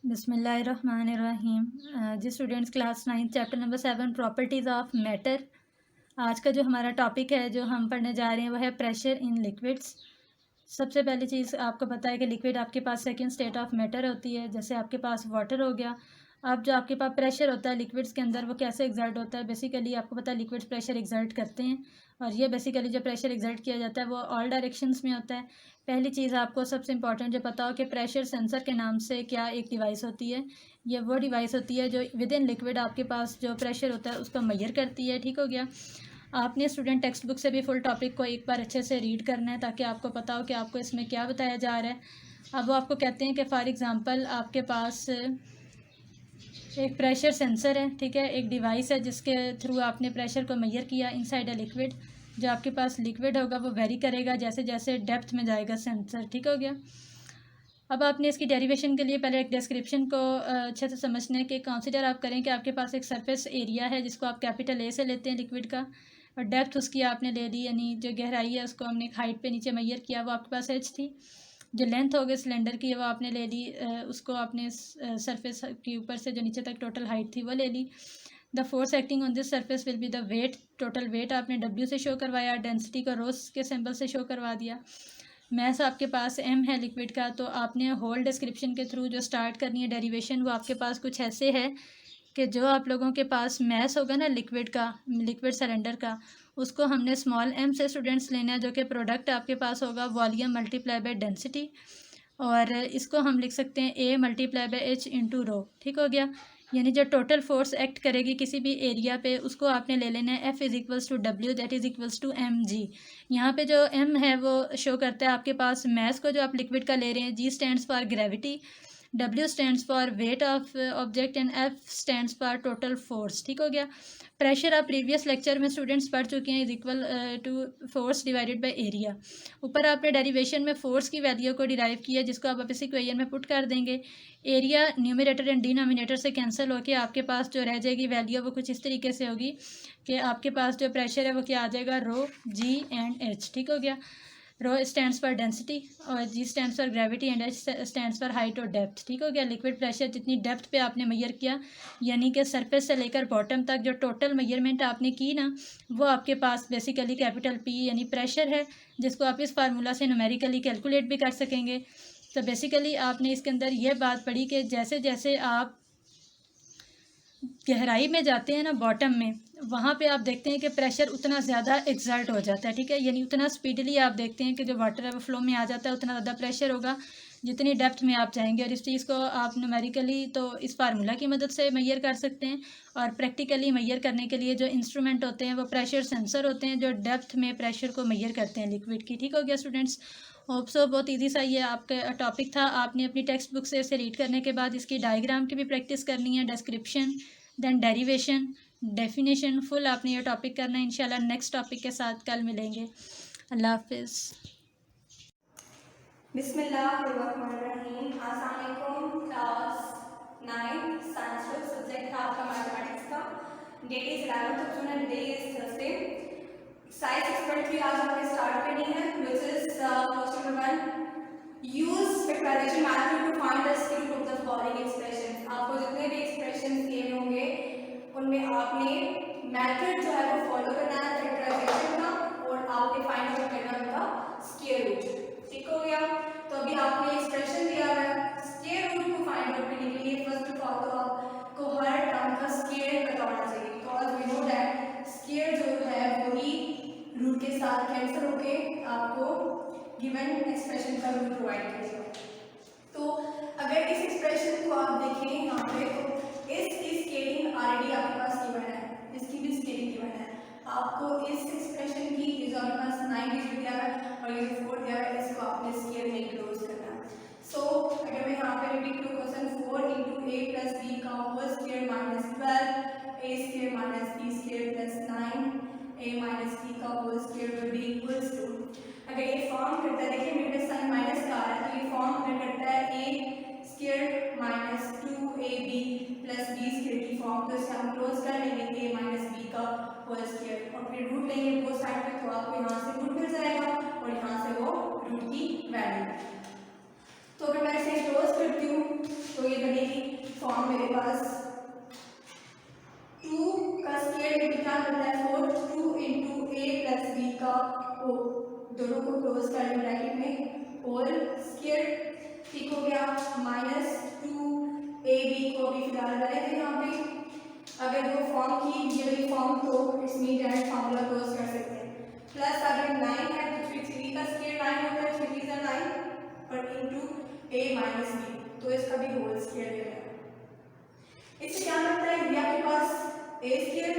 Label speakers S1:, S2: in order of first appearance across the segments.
S1: बिस्मिल्लाहिर्रहमानिर्रहीम। जी students, class 9 chapter number 7 properties of matter. आज का जो हमारा टॉपिक है जो हम पढ़ने जा रहे हैं वह है प्रेशर इन लिक्विड्स। सबसे पहली चीज़ आपको पता है कि लिक्विड आपके पास सेकंड स्टेट ऑफ मैटर होती है। जैसे आपके पास वाटर हो गया। अब जो आपके पास प्रेशर होता है लिक्विड्स के अंदर वो कैसे एग्जर्ट होता है। बेसिकली आपको पता है लिक्विड्स प्रेशर एग्जर्ट करते हैं, और ये बेसिकली जो प्रेशर एग्जर्ट किया जाता है वो ऑल डायरेक्शंस में होता है। पहली चीज़ आपको सबसे इंपॉर्टेंट जो पता हो कि प्रेशर सेंसर के नाम से क्या एक डिवाइस होती है। ये वो डिवाइस होती है जो विद इन लिक्विड आपके पास जो प्रेशर होता है उसको मेजर करती है। ठीक हो गया। आपने स्टूडेंट टेक्स्ट बुक से भी फुल टॉपिक को एक बार अच्छे से रीड करना है ताकि आपको पता हो कि आपको इसमें क्या बताया जा रहा है। अब वो आपको कहते हैं कि फॉर एग्ज़ाम्पल आपके पास एक प्रेशर सेंसर है, ठीक है, एक डिवाइस है जिसके थ्रू आपने प्रेशर को मेजर किया इनसाइड अ लिक्विड। जो आपके पास लिक्विड होगा वो वेरी करेगा जैसे जैसे डेप्थ में जाएगा सेंसर। ठीक हो गया। अब आपने इसकी डेरिवेशन के लिए पहले एक डिस्क्रिप्शन को अच्छे से समझना है कि कंसिडर आप करें कि आपके पास एक सरफेस एरिया है जिसको आप कैपिटल ए से लेते हैं लिक्विड का, और डेप्थ उसकी आपने ले ली, यानी जो गहराई है उसको हमने हाइट पे नीचे मेजर किया, वो आपके पास एच थी। जो लेंथ हो गई सिलेंडर की वो आपने ले ली, उसको आपने सरफेस के ऊपर से जो नीचे तक टोटल हाइट थी वो ले ली। The force acting on this surface will be the weight. Total weight आपने डब्ल्यू से शो करवाया, डेंसिटी को रोस के सिंबल से शो करवा दिया। मैथ आपके पास एम है लिक्विड का, तो आपने होल डिस्क्रिप्शन के थ्रू जो स्टार्ट करनी है डेरिवेशन वो आपके पास कुछ ऐसे है कि जो आप लोगों के पास मैस होगा ना लिक्विड का, लिक्विड सिलेंडर का, उसको हमने स्मॉल एम से स्टूडेंट्स लेना है, जो कि प्रोडक्ट आपके पास होगा वॉल्यूम मल्टीप्लाई बाय डेंसिटी, और इसको हम लिख सकते हैं a multiply by h into rho. ठीक हो गया। यानी जो टोटल फोर्स एक्ट करेगी किसी भी एरिया पे उसको आपने ले लेना है F is equals to W that is equals to M G. यहाँ पे जो एम है वो शो करता है आपके पास मैस को जो आप लिक्विड का ले रहे हैं। जी stands for gravity, W stands for weight of object, and F stands for total force. ठीक हो गया। प्रेशर आप प्रीवियस लेक्चर में स्टूडेंट्स पढ़ चुके हैं, is equal to force divided by area. ऊपर आपने डेरिवेशन में फोर्स की वैल्यू को डिराइव किया जिसको आप इस इक्वेशन में पुट कर देंगे। एरिया न्यूमरेटर एंड डिनोमिनेटर से कैंसिल होकर आपके पास जो रह जाएगी वैल्यू वो कुछ इस तरीके से होगी कि आपके पास जो प्रेशर है वो क्या आ जाएगा, रो जी एंड एच। ठीक हो गया। रो स्टैंड्स फॉर डेंसिटी, और जी stands for gravity, and H stands for height और डेप्थ। ठीक हो गया। लिक्विड प्रेशर जितनी डेप्थ पे आपने मेजर किया, यानी कि सरफेस से लेकर बॉटम तक जो टोटल मेजरमेंट आपने की ना, वो आपके पास बेसिकली कैपिटल पी यानी प्रेशर है, जिसको आप इस फार्मूला से न्यूमेरिकली कैलकुलेट भी कर सकेंगे। तो बेसिकली आपने इसके अंदर यह बात पढ़ी कि जैसे जैसे आप गहराई में जाते हैं ना बॉटम में, वहाँ पे आप देखते हैं कि प्रेशर उतना ज़्यादा एक्सर्ट हो जाता है। ठीक है। यानी उतना स्पीडली आप देखते हैं कि जो वाटर है वो फ्लो में आ जाता है, उतना ज़्यादा प्रेशर होगा जितनी डेप्थ में आप जाएंगे। और इस चीज़ को आप न्यूमेरिकली तो इस फार्मूला की मदद से मैयर कर सकते हैं, और प्रैक्टिकली मैयर करने के लिए जो इंस्ट्रूमेंट होते हैं वो प्रेशर सेंसर होते हैं जो डेप्थ में प्रेशर को मैयर करते हैं लिक्विड की। ठीक हो गया स्टूडेंट्स। होप सो बहुत ईजी सा ये आपका टॉपिक था। आपने अपनी टेक्स्ट बुक से इसे रीड करने के बाद इसकी डायग्राम की भी प्रैक्टिस करनी है, description, then derivation, definition, full आपने ये टॉपिक करना है। इंशाल्लाह नेक्स्ट टॉपिक के साथ कल मिलेंगे। अल्लाह हाफिज़।
S2: बिस्मिल्लाहिर्रहमानिर्रहीम। अस्सलाम वालेकुम। क्लास 9 साइंस का सब्जेक्ट है आपका मैथमेटिक्स का। Date is 11th of June and day is Thursday। Science expert की आज हमने स्टार्ट करनी है, which is question number 1, use factorization method to find the square root of the following expressions। आपको जितने भी एक्सप्रेशन दिए होंगे उनमें आपने मेथड जो है वो फॉलो करना है फैक्टराइजेशन का, और आपने फाइंड आउट करना होगा स्क्वायर रूट। ठीक हो गया। तो अभी आपने एक्सप्रेशन दिया है, स्क्वायर रूट को फाइंड आउट करने के लिए फर्स्ट ऑफ ऑल तो आपको हर टर्म का स्क्वायर पता होना चाहिए, because we know that square जो है वही रूट के साथ कैंसिल होके आपको गिवन एक्सप्रेशन का रूट प्रोवाइड करेगा। तो अगर इस एक्सप्रेशन को आप देखें यहाँ पे, तो इसकी स्केलिंग ऑलरेडी आपके पास गिवन है, इसकी भी स्केलिंग गिवन है। आपको इस एक्सप्रेशन की जो आपके पास 9 डिजिट दिया है और ये जो 4 दिया है, इसको आपने स्केल में क्लोज करना है। सो अगर मैं यहाँ पे रिपीट करूँ, question 4 into a plus b का whole square minus 12 a square minus b square plus 9 a minus b का whole square will be equals to, अगर ये फॉर्म करता है, देखिए मेरे पास साइन माइनस का आ रहा है, तो ये फॉर्म अगर करता है a square minus 2ab plus b square की फॉर्म, तो इसे हम क्लोज कर लेंगे ए माइनस बी का होल स्क्वायर, और फिर रूट लेंगे बोथ साइड पे, तो आपको यहाँ से रूट मिल जाएगा और यहाँ से वो रूट की वैल्यू। तो अगर मैं इसे क्लोज करती हूँ तो ये बनेगी फॉर्म मेरे पास 2 का स्क्वायर रूट क्या बनता है 4, 2 इंटू ए प्लस बी का ओ, दोनों को क्लोज कर लें ब्रैकेट में, होल स्क्वायर, ठीक हो गया, माइनस 2 ए बी को भी फिलहाल रहे थे यहाँ पे। अगर वो फॉर्म की ये वाली फॉर्म तो इसमें डायरेक्ट फार्मूला क्लोज कर सकते हैं, प्लस अगर 9 है तो फिर 3 का स्क्वायर 9 होता है, 3 is 9 और इंटू ए माइनस बी, तो इसका भी होल स्क्वायर लेना है। इससे क्या बनता है, ये आपके पास ए स्क्वायर,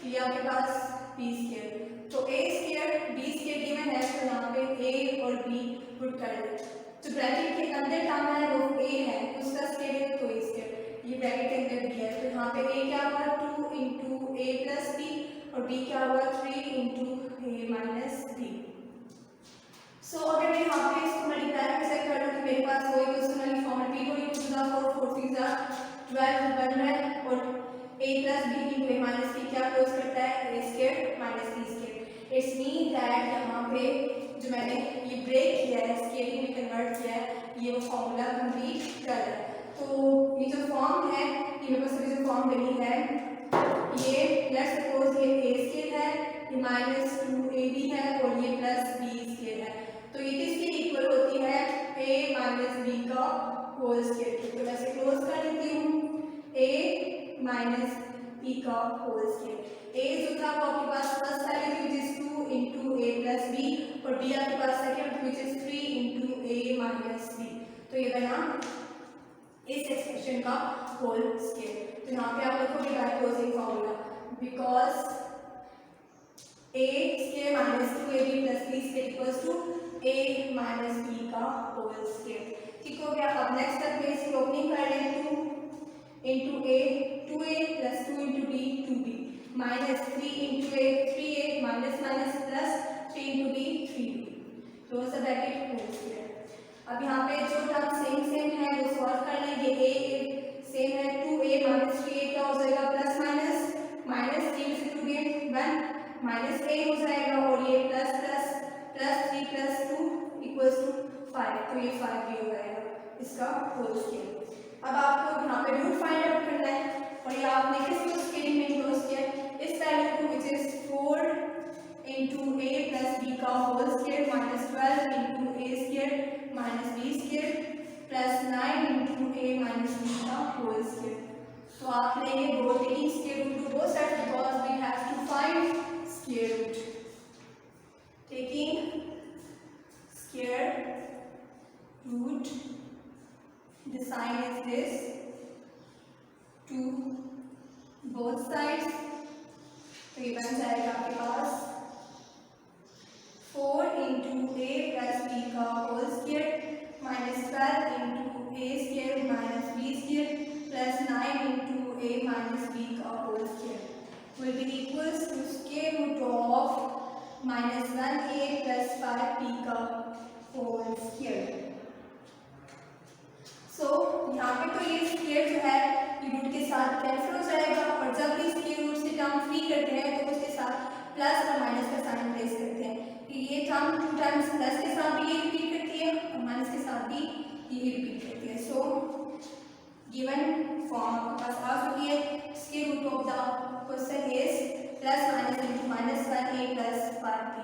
S2: ये आपके पास बी स्क्वायर, तो ए स्क्वायर बी स्क्वायर गिवन है, तो यहाँ पे ए और बी पुट कर दें, तो ब्रैकेट के अंदर टर्म है वो ए है, उसका स्क्वायर है तो ए स्क्वायर, ये ब्रैकेट के अंदर दिया है, तो यहाँ पे ए क्या हुआ 2 इंटू ए प्लस बी और बी क्या हुआ 3 इंटू ए माइनस बी। सो अगर मैं यहाँ पे इसको मल्टीप्लाई कैसे कर लूँ तो मेरे पास वही क्वेश्चनली फॉर्म बी को यूज करना 4 4 3 12 बन रहा है और a plus b into a minus b क्या क्लोज करता है a square minus b square. It's mean that यहाँ पे जो मैंने ये ब्रेक किया है स्केलिंग में कन्वर्ट किया है, ये वो फॉर्मूला कंप्लीट कर रहा है। तो ये जो फॉर्म है, ये मेरे पास अभी जो फॉर्म बनी है, ये लेट्स सपोज ये ए स्क्वायर है, ये माइनस 2ab है और ये प्लस बी स्क्वायर है, तो ये किसके इक्वल होती है a माइनस बी का होल स्क्वायर, तो वैसे क्लोज कर देती हूँ a माइनस बी का होल स्क्वायर। a जो था वो आपके पास फर्स्ट वैल्यू थी which is 2 into a plus b और b आपके पास second which is 3 into a minus b, तो ये बना इस एक्सप्रेशन का होल स्क्वायर। तो यहाँ पे आप लिखोगे by closing formula because a square minus 2ab plus b square equals to a minus b का होल स्क्वायर, ठीक हो गया। अब नेक्स्ट स्टेप में इसकी ओपनिंग कर लें 2 into a 2a plus 2 into b 2b minus 3 into a 3a minus minus plus 3 into b 3b, close the bracket whole square. अब यहाँ पे जो टर्म सेम है वो सॉल्व कर लें, ये a सेम है 2a माइनस 3a क्या हो जाएगा प्लस माइनस माइनस 3 से 2 गेट 1 माइनस a हो जाएगा और ये plus plus plus 3 plus 2 equals to 5, तो ये 5 भी हो जाएगा इसका होल स्क्वायर। अब आपको यहाँ पे रूट फाइंड आउट करना है और ये आपने किसको स्केलिंग में क्लोज किया, इस वैल्यू को which is 4 into a plus b का whole square minus 12 into a square minus b square plus 9 into a minus b का होल स्क्वायर। तो आप लेंगे दो taking square root to both sides because we have to find square root, taking square root, the sign is this, to both sides, तो ये बन जाएगा आपके पास 4 इंटू ए प्लस बी का whole square minus 12 into a square minus b square plus 9 into a minus b का whole square will be equals to square root of minus 1a plus 5b का whole square. सो यहाँ पे तो ये square जो है ये रूट के साथ कैंसिल हो जाएगा और जब भी स्क्वायर रूट से टर्म फ्री करते हैं तो उसके साथ प्लस और माइनस का साइन प्लेस करते हैं, ये टर्म 2 टाइम्स प्लस के साथ भी ये रिपीट करती है और माइनस के साथ भी ये रिपीट करती है। सो गिवन फॉर्म आपके पास आ चुकी है, square root of the question is plus minus into minus 1a plus 5b।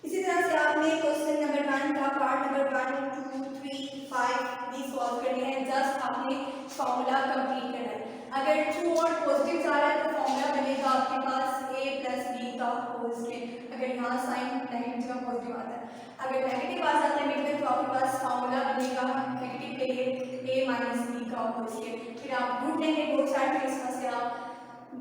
S2: इसी तरह से आपने क्वेश्चन नंबर 1 का पार्ट नंबर 1 2 3 5 भी सॉल्व करने हैं, जस्ट आपने फॉर्मूला कंप्लीट करना है। अगर ट्रू और पॉजिटिव आ रहा है तो फॉर्मूला बनेगा आपके पास a प्लस b का होल स्क्वायर, अगर यहाँ साइन नेगेटिव का पॉजिटिव आता है, अगर नेगेटिव आ जाता है मिड में तो आपके पास फॉर्मूला बनेगा नेगेटिव के लिए a माइनस b का होल स्क्वायर। फिर आप रूट लेंगे बोथ साइड में, इसमें से आप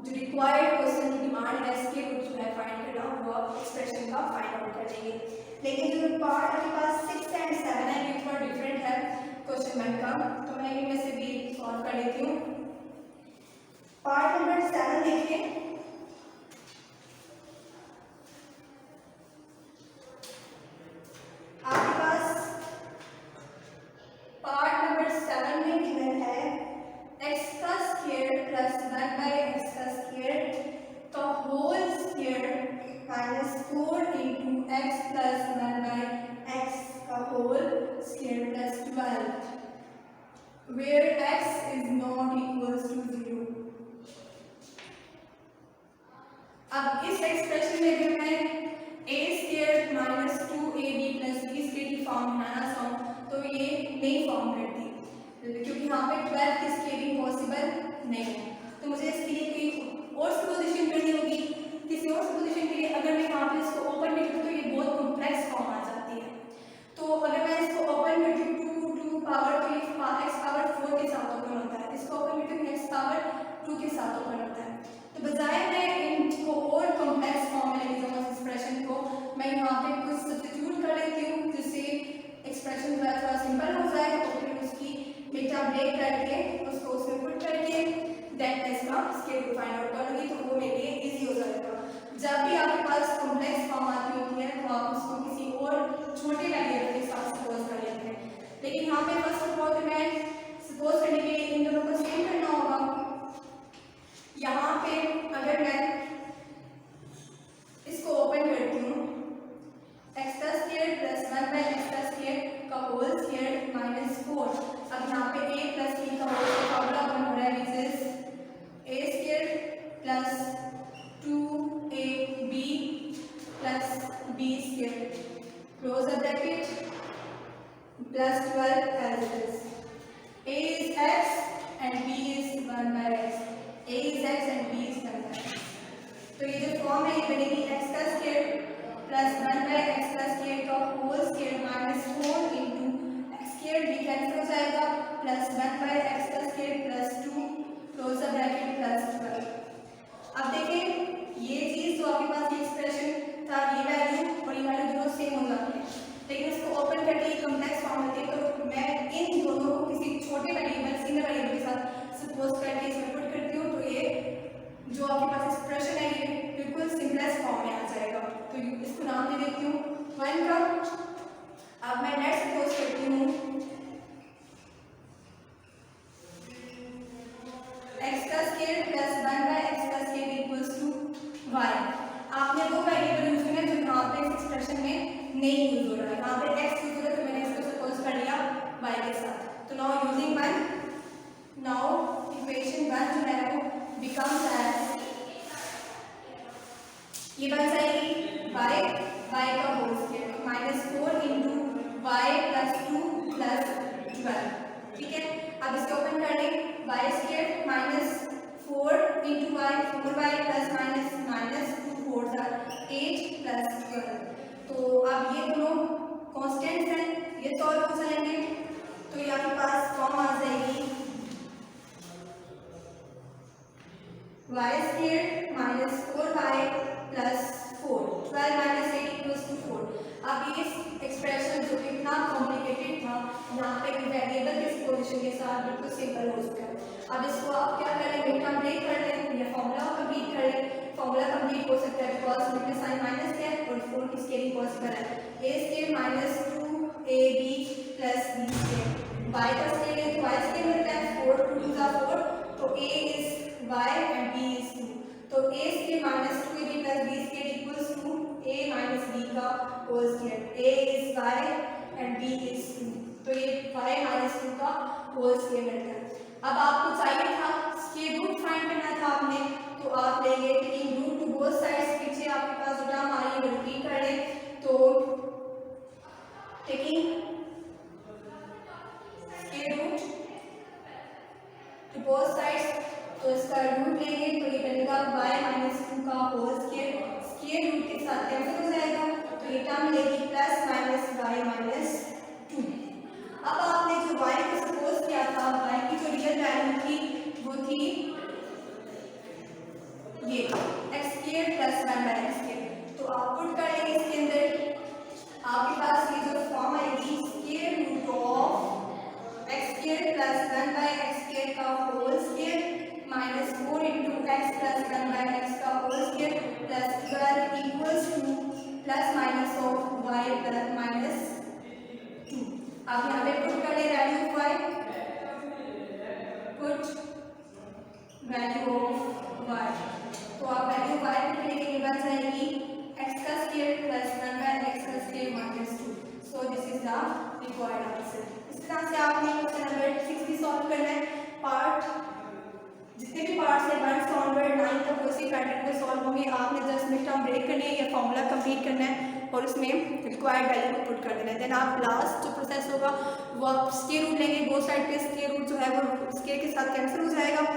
S2: जो रिक्वायर्ड क्वेश्चन की डिमांड है इसके रूट जो है फाइंड करना वो आप एक्सप्रेशन का फाइंड आउट कर लेंगे। लेकिन जो पार्ट आपके पास 6 एंड 7 है ये थोड़ा डिफरेंट है क्वेश्चन बैंक का, तो मैं इनमें से भी सॉल्व कर लेती हूँ। पार्ट नंबर 7 देखिए, आपके पास पार्ट नंबर 7 में गिवन है x का स्क्वायर प्लस 1 बाय x का स्क्वायर का whole square minus 4 into x plus 1 by x का whole square plus 12 where x is not equals to 0। अब इस एक्सप्रेशन में अगर मैं a square minus 2ab plus b square की फॉर्म बनाना चाहूँ तो ये नहीं फॉर्म करती, क्योंकि यहाँ पे 12 की स्केलिंग पॉसिबल नहीं है। तो मुझे इसके लिए कोई और सुपोजिशन करनी होगी। किसी और सुपोजिशन के लिए अगर मैं यहाँ पे इसको ओपन करती हूँ तो ये बहुत कॉम्प्लेक्स फॉर्म आ जाती है। तो अगर मैं इसको ओपन करती हूँ 2 पावर तो ये x पावर 4 के साथ ओपन होता है, इसको ओपन करती हूँ x पावर 2 के साथ ओपन होता है। तो बजाय मैं इनको और कॉम्प्लेक्स फॉर्म में लेके जाऊँ एक्सप्रेशन को, मैं यहाँ पे कुछ सब्स्टिट्यूट कर लेती हूँ जिससे एक्सप्रेशन जो है थोड़ा सिंपल हो जाएगा। और फिर उसकी बीटा ब्रेक करके उसको उसमें पुट करके देन इसका स्केल रूट फाइंड आउट करूँगी तो वो मेरे लिए इजी हो जाएगा। जब भी आपके पास कॉम्प्लेक्स फॉर्म आती होती है तो आप उसको किसी और छोटे वेरिएबल के साथ सपोज कर लेते हैं, लेकिन यहाँ पे फर्स्ट ऑफ ऑल मैं सपोज करने के लिए इन दोनों को सेम करना होगा। यहाँ पे अगर मैं इसको ओपन करती हूँ x का स्क्वायर प्लस 1 बाई x का स्क्वायर का होल स्क्वायर माइनस 4। अब यहाँ पे a प्लस b का होल फॉर्मूला बन रहा है which is a square plus 2ab plus b square close the bracket plus 12 as it is। a is x and b is 1 by x। a is x and b is 1 by x। तो ये जो form है ये बनेगी x का square plus 1 by x का square का whole square minus 4 into X square भी कैंसिल हो जाएगा प्लस 1 बाई x का square plus 2 close the bracket plus 12। अब देखें ये चीज़ जो आपके पास ये एक्सप्रेशन था ये वैल्यू और ये वैल्यू दोनों सेम हो जाती है, लेकिन इसको ओपन करके ये कॉम्प्लेक्स फॉर्म होती है। तो मैं इन दोनों को किसी छोटे वेरिएबल सिंगल वेरिएबल के साथ सपोज करके इसमें पुट करती हूँ तो ये जो आपके पास एक्सप्रेशन है ये बिल्कुल सिंपलेस्ट फॉर्म में आ जाएगा। तो इसको नाम दे देती हूँ 1 का। अब मैं नेक्स्ट सपोज करती हूँ x का स्क्वायर प्लस 1 बाई x का स्क्वायर इक्वल्स टू y। आपने वो वेरिएबल यूज किया जो यहाँ पे इस एक्सप्रेशन में नहीं यूज हो रहा है, यहाँ पे x यूज हो रहा है तो मैंने इसको सपोज कर लिया y के साथ। तो नाउ यूजिंग 1 नाउ इक्वेशन 1 जो है वो बिकम्स एज ये बन जाएगी y का whole square minus 4 into Y plus 2 plus 12। ठीक है, अब इसको ओपन कर लें y square minus 4 into Y 4y plus minus minus 2 4 8 plus 12। तो अब ये दोनों कॉन्स्टेंट्स हैं, ये सॉल्व हो जाएंगे तो ये आपके पास फॉर्म आ जाएगी y square minus 4y plus 4 12 minus 8 equals to 4। अब ये एक्सप्रेशन जो इतना कॉम्प्लिकेटेड था यहाँ पे वेरिएबल के पोजीशन के साथ बिल्कुल सिंपल हो चुका है। अब इसको आप क्या कर लें, बीटा ब्रेक कर लें या फॉर्मूला कंप्लीट कर लें। फॉर्मूला कंप्लीट हो सकता है बिकॉज बीटा साइन माइनस है और 4 की स्केलिंग पॉसिबल है। a square minus 2ab plus b square y का स्केल है तो y स्केल मिलता है 4 2 का 4 तो a is y and b is 2। तो a square minus 2ab plus b square equals to a minus b का whole square. a is y and b is 2 तो ये y माइनस 2 का होल स्क्वायर मिलता है। अब आपको चाहिए था स्क्वायर रूट फाइंड करना था आपने, तो आप लेंगे taking root to both sides. पीछे आपके पास जो टर्म आ रही है वो रिपीट कर लें तो taking square root to both sides तो इसका रूट लेंगे तो ये बनेगा y माइनस 2 का होल स्क्वायर। स्क्वायर रूट के साथ कैंसिल हो जाएगा तो ये टर्म मिलेगी प्लस माइनस y माइनस 2। अब आपने जो y को सपोज किया था y की जो रियल वैल्यू थी वो थी ये x square plus 1 by x square. तो आप पुट कर लेंगे इसके अंदर, आपके पास ये जो फॉर्म आएगी square root of x square plus 1 by x square का whole square minus 4 into x plus 1 by x का whole square plus 12 equals two plus minus of y plus minus 2। आप यहाँ पे पुट कर ले value of y, put value of y. तो आप value of y put करेंगे, ये बन जाएगी एक्स का स्क्वायर प्लस 1 बाई एक्स का square minus 2। So this is the required answer. इस तरह से आपने क्वेश्चन नंबर 6 भी सॉल्व करना है। पार्ट जितने भी पार्ट्स है 1 से ऑनवर्ड 9 तक उसी पैटर्न पे सॉल्व होंगे। आपने 10 मिनट हम ब्रेक करनी है, ये फॉर्मूला कंप्लीट करना है और उसमें रिक्वायर्ड वैल्यू को पुट कर देना है। देन आप लास्ट जो प्रोसेस होगा वो आप स्क्वायर रूट लेंगे, बोथ साइड पे स्क्वायर रूट जो है वो स्क्वायर के साथ कैंसिल हो जाएगा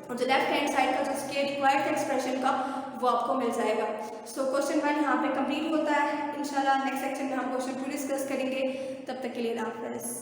S2: और जो लेफ्ट हैंड साइड का जो स्क्वायर रिक्वायर्ड था एक्सप्रेशन का वो आपको मिल जाएगा। सो क्वेश्चन 1 यहाँ पे कंप्लीट होता है। इंशाल्लाह नेक्स्ट सेक्शन में हम क्वेश्चन 2 डिस्कस करेंगे। तब तक के लिए अल्लाह हाफ़िज़।